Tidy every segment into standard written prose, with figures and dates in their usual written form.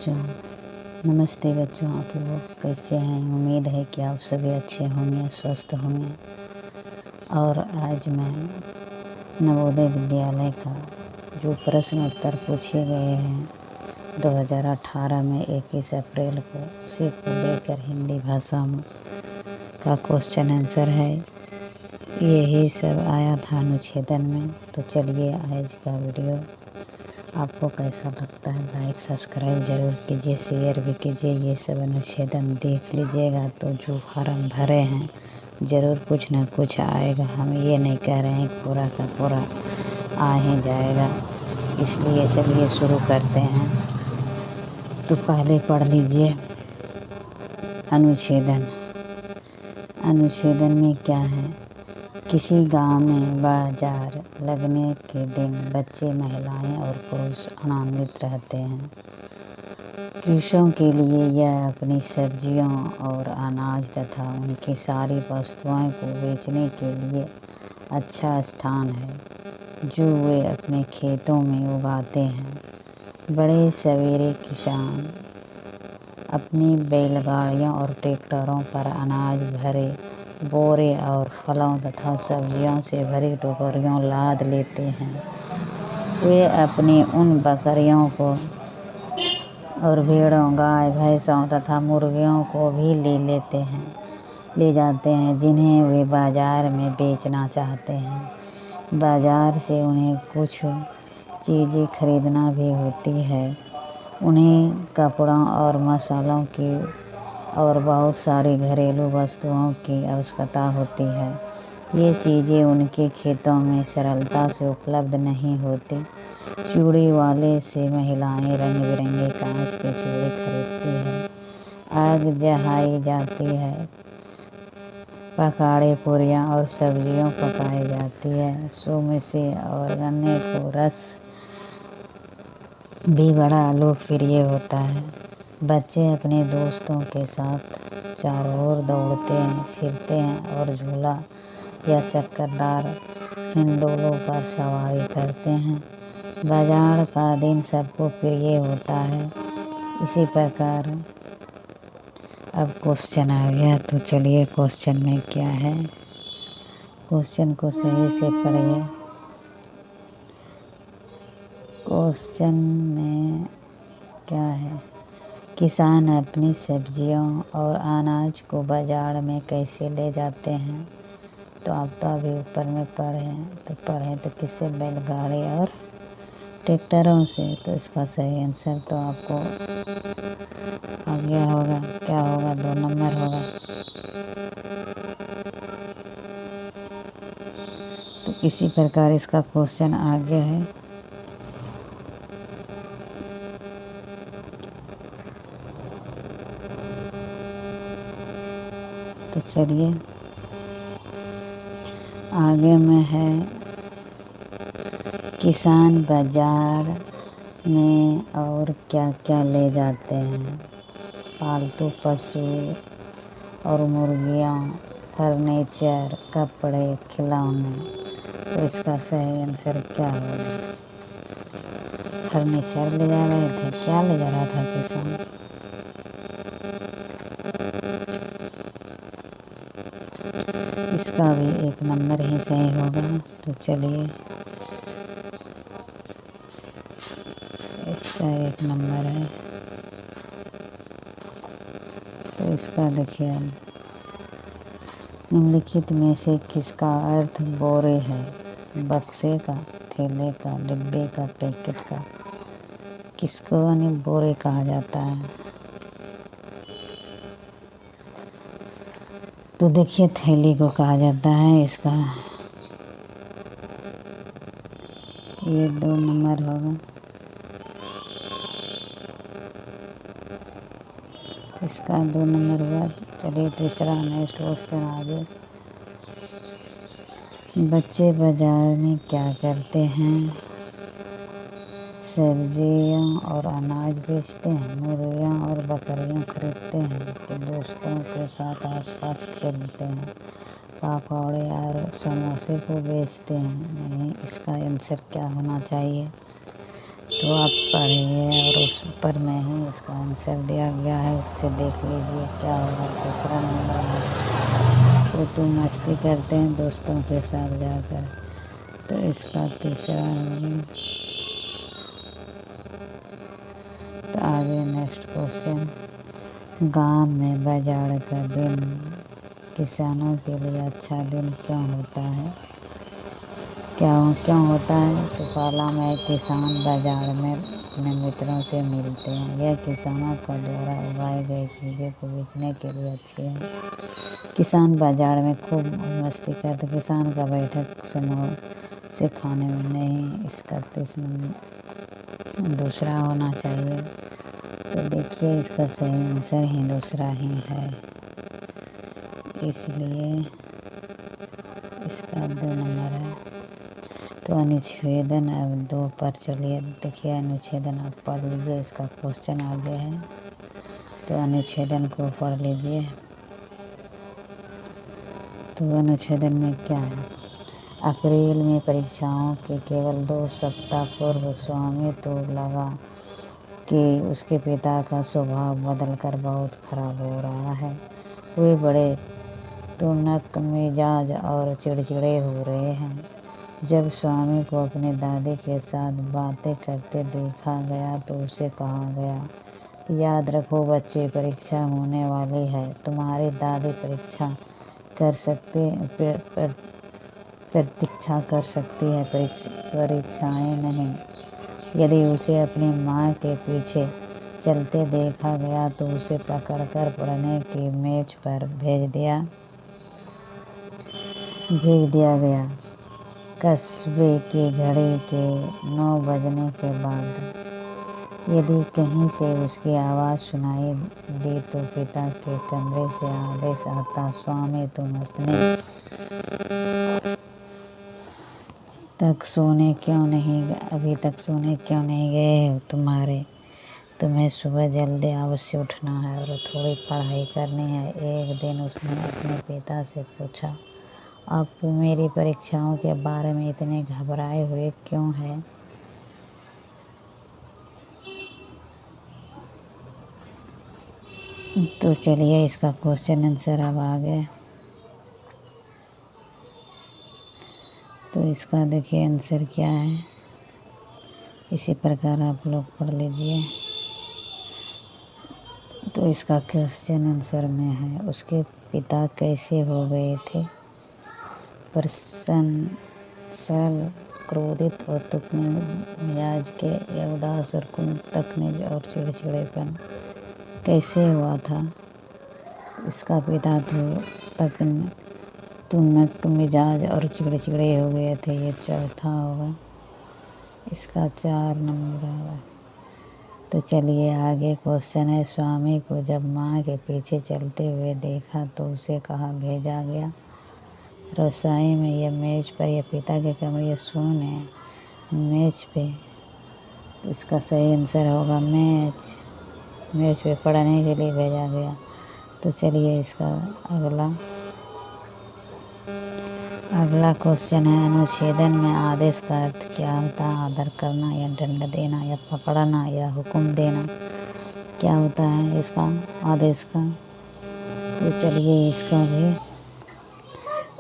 बच्चों। नमस्ते बच्चों, आप लोग कैसे हैं? उम्मीद है कि आप सभी अच्छे होंगे, स्वस्थ होंगे। और आज मैं नवोदय विद्यालय का जो प्रश्न उत्तर पूछे गए हैं 2018 में 21 अप्रैल को, उसी को लेकर हिंदी भाषा में का क्वेश्चन आंसर है। यही सब आया था अनुच्छेदन में। तो चलिए आज का वीडियो आपको कैसा लगता है लाइक सब्सक्राइब ज़रूर कीजिए, शेयर भी कीजिए। ये सब अनुच्छेदन देख लीजिएगा तो जो फार्म भरे हैं ज़रूर कुछ ना कुछ आएगा। हम ये नहीं कह रहे हैं पूरा का पूरा आ ही जाएगा। इसलिए चलिए शुरू करते हैं। तो पहले पढ़ लीजिए अनुच्छेदन। अनुच्छेदन में क्या है? किसी गांव में बाजार लगने के दिन बच्चे, महिलाएं और पुरुष आनंदित रहते हैं। कृषकों के लिए यह अपनी सब्जियों और अनाज तथा उनकी सारी वस्तुओं को बेचने के लिए अच्छा स्थान है जो वे अपने खेतों में उगाते हैं। बड़े सवेरे किसान अपनी बैलगाड़ियों और ट्रैक्टरों पर अनाज भरे बोरे और फलों तथा सब्जियों से भरी टोकरियों लाद लेते हैं। वे अपनी उन बकरियों को और भेड़ों, गाय, भैंसों तथा मुर्गियों को भी ले जाते हैं जिन्हें वे बाजार में बेचना चाहते हैं। बाजार से उन्हें कुछ चीज़ें खरीदना भी होती है। उन्हें कपड़ों और मसालों की और बहुत सारी घरेलू वस्तुओं की आवश्यकता होती है। ये चीज़ें उनके खेतों में सरलता से उपलब्ध नहीं होती। चूड़ी वाले से महिलाएं रंग बिरंगे कांच के चूड़ी खरीदती हैं। आग जलाई जाती है, पकाड़े, पूरियाँ और सब्जियां पकाई जाती है। सूम से और गन्ने को रस भी बड़ा लोकप्रिय होता है। बच्चे अपने दोस्तों के साथ चारों ओर दौड़ते हैं, फिरते हैं और झूला या चक्करदार हिंडोलों पर सवारी करते हैं। बाजार का दिन सबको प्रिय होता है। इसी प्रकार अब क्वेश्चन आ गया, तो चलिए क्वेश्चन में क्या है। क्वेश्चन को सही से पढ़िए। क्वेश्चन में क्या है? किसान अपनी सब्जियों और अनाज को बाजार में कैसे ले जाते हैं? तो आप तो अभी ऊपर में पढ़ें तो किससे? बैलगाड़ी और ट्रैक्टरों से। तो इसका सही आंसर तो आपको आ गया होगा। क्या होगा? 2 नंबर होगा। तो इसी प्रकार इसका क्वेश्चन आ गया है। तो चलिए आगे में है, किसान बाजार में और क्या क्या ले जाते हैं? पालतू पशु और मुर्गियाँ, फर्नीचर, कपड़े, खिलौने। तो इसका सही आंसर क्या होगा? फर्नीचर ले जा रहे थे। क्या ले जा रहा था किसान? इसका भी 1 नंबर ही सही होगा। तो चलिए इसका 1 नंबर है। तो इसका देखिए, निम्नलिखित में से किसका अर्थ बोरे है? बक्से का, थैले का, डिब्बे का, पैकेट का। किसको यानी बोरे कहा जाता है? तो देखिए थैली को कहा जाता है। इसका ये 2 नंबर होगा। इसका 2 नंबर हुआ। चलिए तीसरा नेक्स्ट क्वेश्चन आगे। बच्चे बाजार में क्या करते हैं? सब्जियां और अनाज बेचते हैं, मुर्गियां और बकरियां खरीदते हैं, कि दोस्तों के साथ आसपास खेलते हैं, पकौड़े और समोसे को बेचते हैं। नहीं, इसका आंसर क्या होना चाहिए? तो आप पढ़िए और उस पर में ही इसका आंसर दिया गया है, उससे देख लीजिए क्या होगा। तीसरा नंबर है तो तुम मस्ती करते हैं दोस्तों के साथ जाकर, तो इसका तीसरा होगा। तो आगे नेक्स्ट क्वेश्चन, गांव में बाजार का दिन किसानों के लिए अच्छा दिन क्यों होता है? क्यों होता है? तो पहला में किसान बाजार में अपने मित्रों से मिलते हैं। यह किसानों का द्वारा उगाई गई चीज़ों को बेचने के लिए अच्छी है। किसान बाजार में खूब मस्ती करते। किसान का बैठक समूह से खाने में नहीं, इसका दूसरा होना चाहिए। तो देखिए इसका सही आंसर ही दूसरा ही है, इसलिए इसका 2 नंबर है। तो अनुच्छेदन अब 2 पर चलिए देखिए, अनुच्छेदन आप पढ़ लीजिए, इसका क्वेश्चन आगे है तो अनुच्छेदन को पढ़ लीजिए। तो अनुच्छेदन में क्या है? अप्रैल में परीक्षाओं के केवल 2 सप्ताह पूर्व स्वामी को लगा कि उसके पिता का स्वभाव बदलकर बहुत खराब हो रहा है। वे बड़े तुनक मिजाज और चिड़चिड़े हो रहे हैं। जब स्वामी को अपनी दादी के साथ बातें करते देखा गया तो उसे कहा गया, याद रखो बच्चे, परीक्षा होने वाली है। तुम्हारी दादी प्रतीक्षा कर सकती है, परीक्षाएं नहीं। यदि उसे अपनी माँ के पीछे चलते देखा गया तो उसे पकड़कर पढ़ने की मेज पर भेज दिया गया। कस्बे की घड़ी के 9 बजने के बाद यदि कहीं से उसकी आवाज़ सुनाई दी तो पिता के कमरे से आदेश आता, स्वामी तुम अभी तक सोने क्यों नहीं गए हो? तुम्हें सुबह जल्दी अवश्य उठना है और थोड़ी पढ़ाई करनी है। एक दिन उसने अपने पिता से पूछा, आप मेरी परीक्षाओं के बारे में इतने घबराए हुए क्यों हैं? तो चलिए इसका क्वेश्चन आंसर अब आ गया। तो इसका देखिए आंसर क्या है, इसी प्रकार आप लोग पढ़ लीजिए। तो इसका क्वेश्चन आंसर में है, उसके पिता कैसे हो गए थे? प्रसन्न, सरल, क्रोधित और तुकने मिजाज के, या उदास और तकनीज और चिड़चिड़ेपन कैसे हुआ था? इसका पिता तुनक मिजाज और चिड़चिड़े हो गए थे, ये चौथा होगा, इसका 4 नंबर होगा। तो चलिए आगे क्वेश्चन है, स्वामी को जब माँ के पीछे चलते हुए देखा तो उसे कहाँ भेजा गया? रसोई में या मेज पर या पिता के कमरे? सोने मेज पे। तो इसका सही आंसर होगा मेज पे पढ़ने के लिए भेजा गया। तो चलिए इसका अगला क्वेश्चन है, अनुच्छेदन में आदेश का अर्थ क्या होता है? आदर करना या दंड देना या पकड़ना या हुक्म देना, क्या होता है इसका आदेश का? तो चलिए इसका भी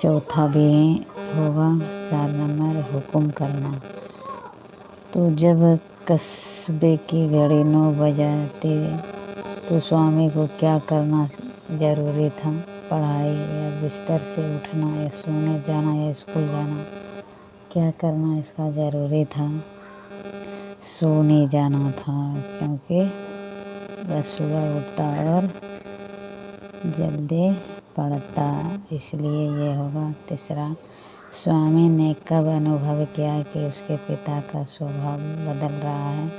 चौथा भी होगा, 4 नंबर, हुक्म करना। तो जब कस्बे की घड़ी 9 बजाती तो स्वामी को क्या करना जरूरी था? पढ़ाई या बिस्तर से उठना या सोने जाना या स्कूल जाना, क्या करना इसका ज़रूरी था? सोने जाना था, क्योंकि वह सुबह उठता और जल्दी पढ़ता, इसलिए ये होगा तीसरा। स्वामी ने कब अनुभव किया कि उसके पिता का स्वभाव बदल रहा है?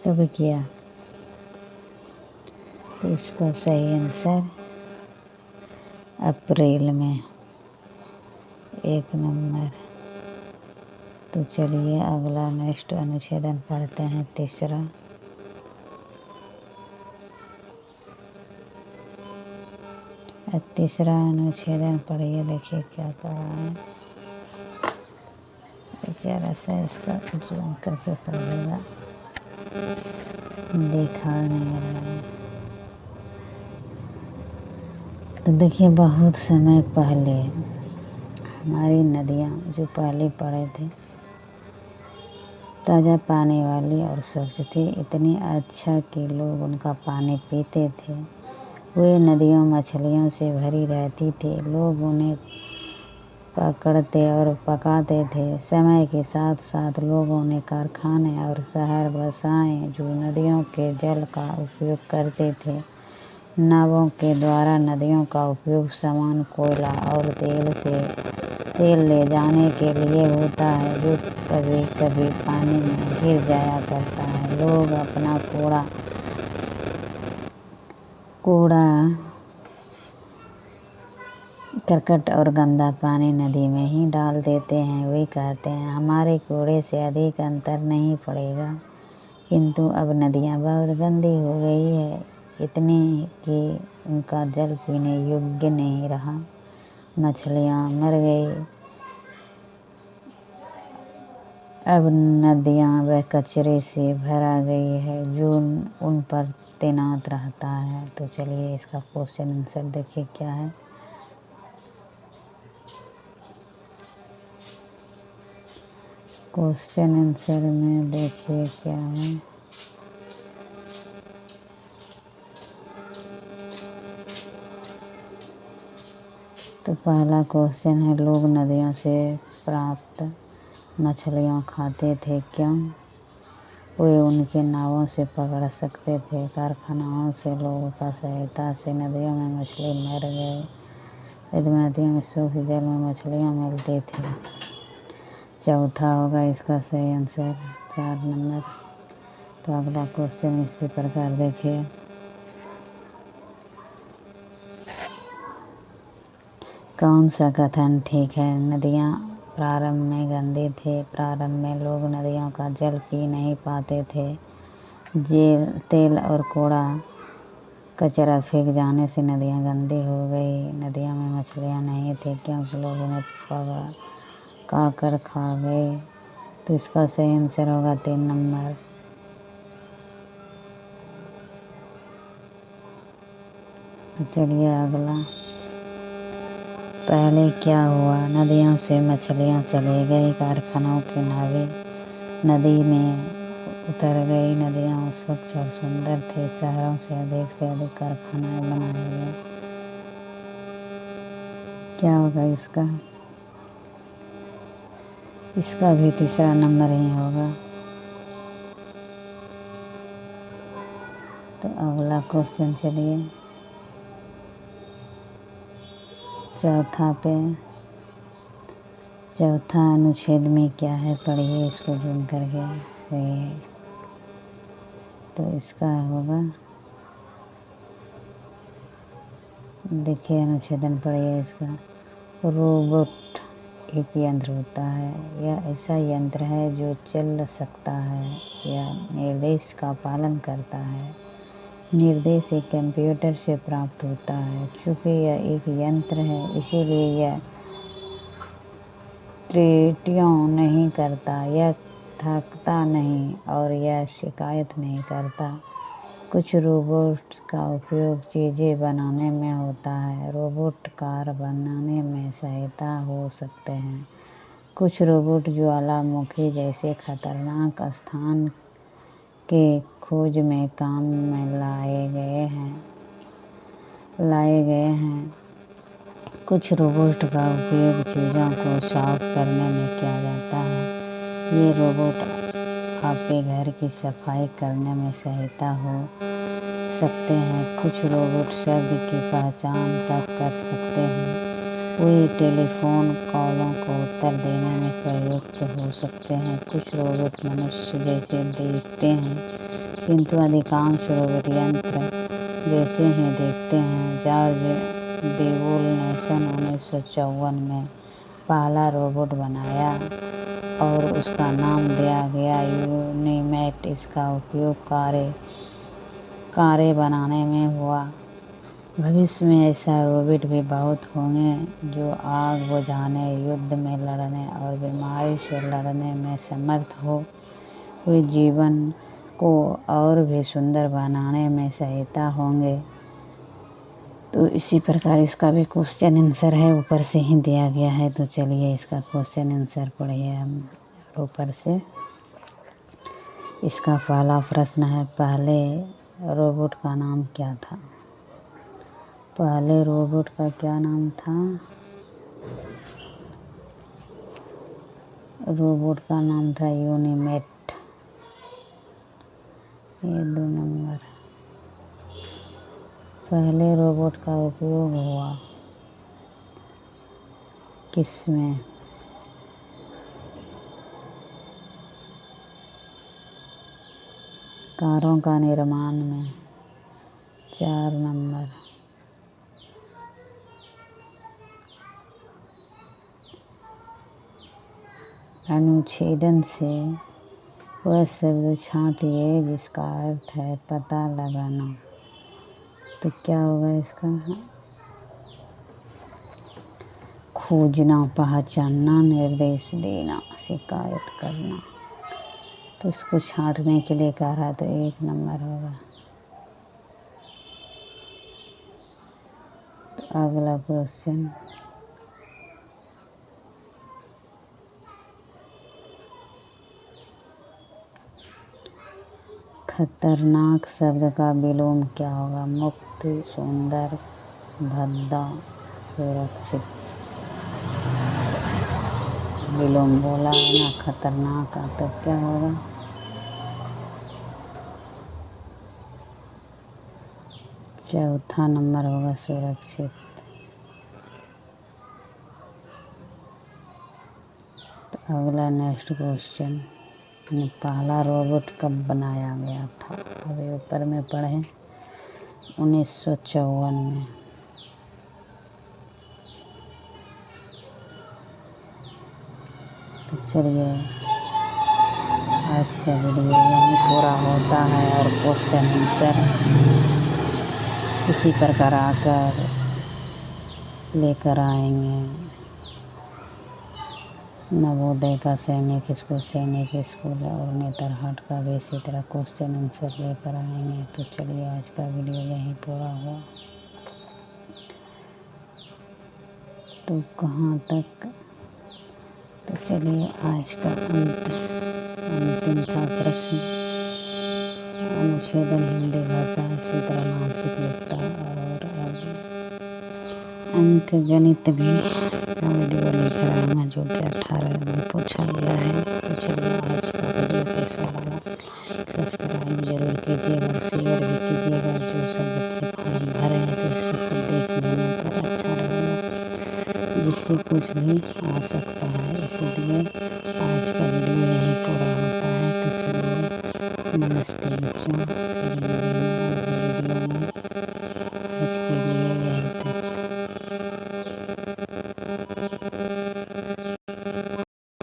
कब किया? तो इसका सही आंसर अप्रैल में, 1 नंबर। तो चलिए अगला नेक्स्ट अनुच्छेदन पढ़ते हैं, तीसरा। तीसरा अनुच्छेदन पढ़िए, देखिए क्या कह रहा है। जरा सा इसका जूम करके पढ़ेगा, देखा नहीं रहा है। तो देखिए, बहुत समय पहले हमारी नदियाँ जो पहले पड़े थे, ताज़ा पानी वाली और स्वच्छ थी, इतनी अच्छा कि लोग उनका पानी पीते थे। वे नदियाँ मछलियों से भरी रहती थी, लोग उन्हें पकड़ते और पकाते थे। समय के साथ साथ लोगों ने कारखाने और शहर बसाए जो नदियों के जल का उपयोग करते थे। नावों के द्वारा नदियों का उपयोग सामान, कोयला और तेल ले जाने के लिए होता है, जो कभी कभी पानी में गिर जाया करता है। लोग अपना कूड़ा करकट और गंदा पानी नदी में ही डाल देते हैं। वे कहते हैं हमारे कूड़े से अधिक अंतर नहीं पड़ेगा, किंतु अब नदियाँ बहुत गंदी हो गई है, इतनी कि उनका जल पीने योग्य नहीं रहा। मछलियाँ मर गई। अब नदियाँ वह कचरे से भरा गई है जो उन पर तैनात रहता है। तो चलिए इसका क्वेश्चन आंसर देखिए क्या है। क्वेश्चन आंसर में देखिए क्या है। तो पहला क्वेश्चन है, लोग नदियों से प्राप्त मछलियाँ खाते थे, क्यों? वे उनके नावों से पकड़ सकते थे। कारखानाओं से लोगों का सहायता से नदियों में मछली मर गए। नदियों में शुद्ध जल में मछलियाँ मिलती थी। चौथा होगा इसका सही आंसर 4 नंबर। तो अगला क्वेश्चन इसी प्रकार देखिए। कौन सा कथन ठीक है? नदियाँ प्रारंभ में गंदी थी। प्रारंभ में लोग नदियों का जल पी नहीं पाते थे। तेल और कूड़ा कचरा फेंक जाने से नदियाँ गंदी हो गई। नदियों में मछलियाँ नहीं थी क्योंकि लोग उन्हें पका कर खा गए। तो इसका सही आंसर होगा 3 नंबर। तो चलिए अगला। पहले क्या हुआ? नदियों से मछलियाँ चली गई। कारखानों की नावें नदी में उतर गई। नदियाँ स्वच्छ और सुंदर थी। शहरों से अधिक कारखाने बनाए गए। क्या होगा इसका? इसका भी तीसरा नंबर ही होगा। तो अगला क्वेश्चन चलिए चौथा अनुच्छेद में क्या है, पढ़िए इसको जूम करके। सही है। तो इसका होगा, देखिए अनुच्छेदन पढ़िए इसका। रोबोट एक यंत्र होता है। यह ऐसा यंत्र है जो चल सकता है या निर्देश का पालन करता है। निर्देश एक कंप्यूटर से प्राप्त होता है। चूँकि यह एक यंत्र है, इसीलिए यह त्रुटियां नहीं करता, यह थकता नहीं और यह शिकायत नहीं करता। कुछ रोबोट्स का उपयोग चीज़ें बनाने में होता है। रोबोट कार बनाने में सहायता हो सकते हैं। कुछ रोबोट ज्वालामुखी जैसे खतरनाक स्थान के खोज में काम में लाए गए हैं। कुछ रोबोट का उपयोग चीज़ों को साफ करने में किया जाता है। ये रोबोट आपके घर की सफाई करने में सहायता हो सकते हैं। कुछ रोबोट शब्द की पहचान तक कर सकते हैं। वे टेलीफोन कॉलों को उत्तर देने में प्रयुक्त हो सकते हैं। कुछ रोबोट मनुष्य जैसे दिखते हैं, किंतु अधिकांश रोबोट यंत्र जैसे ही दिखते हैं। जॉर्ज देवोल ने सन 1954 में पहला रोबोट बनाया और उसका नाम दिया गया यूनीमैट। इसका उपयोग कारें बनाने में हुआ। भविष्य में ऐसा रोबोट भी बहुत होंगे जो आग बुझाने, युद्ध में लड़ने और बीमारी से लड़ने में समर्थ हो। वे जीवन को और भी सुंदर बनाने में सहायता होंगे। तो इसी प्रकार इसका भी क्वेश्चन आंसर है, ऊपर से ही दिया गया है। तो चलिए इसका क्वेश्चन आंसर पढ़िए हम ऊपर से। इसका पहला प्रश्न है, पहले रोबोट का नाम क्या था? पहले रोबोट का क्या नाम था? रोबोट का नाम था यूनिमेट। ये 2 नंबर। पहले रोबोट का उपयोग हुआ किसमें? कारों का निर्माण में। 4 नंबर। अनुच्छेदन से वह शब्द छांटिए जिसका अर्थ है पता लगाना। तो क्या होगा इसका? खोजना, पहचानना, निर्देश देना, शिकायत करना। तो इसको छांटने के लिए कह रहा है, तो 1 नंबर होगा। तो अगला क्वेश्चन, खतरनाक शब्द का विलोम क्या होगा? मुक्त, सुंदर, भद्दा, सुरक्षित। विलोम बोला है ना खतरनाक का, तो क्या होगा? चौथा नंबर होगा सुरक्षित। तो अगला नेक्स्ट क्वेश्चन, पहला रोबोट कब बनाया गया था? अभी ऊपर में पढ़े 1954 में। तो चलिए आज का वीडियो यहीं पूरा होता है और क्वेश्चन आंसर इसी प्रकार आकर लेकर आएंगे। नवोदय का सैनिक स्कूल, सैनिक स्कूल और नेतरहाट का भी इसी तरह क्वेश्चन आंसर लेकर आएंगे। तो चलिए आज का वीडियो यहीं पूरा हुआ। तो कहाँ तक? तो चलिए आज का अंतिम था प्रश्न, अनुच्छेदन हिंदी भाषा, इसी तरह मानसिक लिखता और अंक गणित भी वीडियो लेकर आऊँगा जो कि 18 में पूछा गया है। तो चलिए आज का वीडियो कैसा लगा सब्सक्राइब जरूर कीजिएगा और शेयर भी कीजिएगा। जो सब बच्चे फॉर्म भरे हैं तो सबको देख लेने पर अच्छा रहेगा, जिससे कुछ भी आ सकता है। इसलिए आज का वीडियो यहीं पूरा होता है। तो चलिए नमस्ते बच्चों।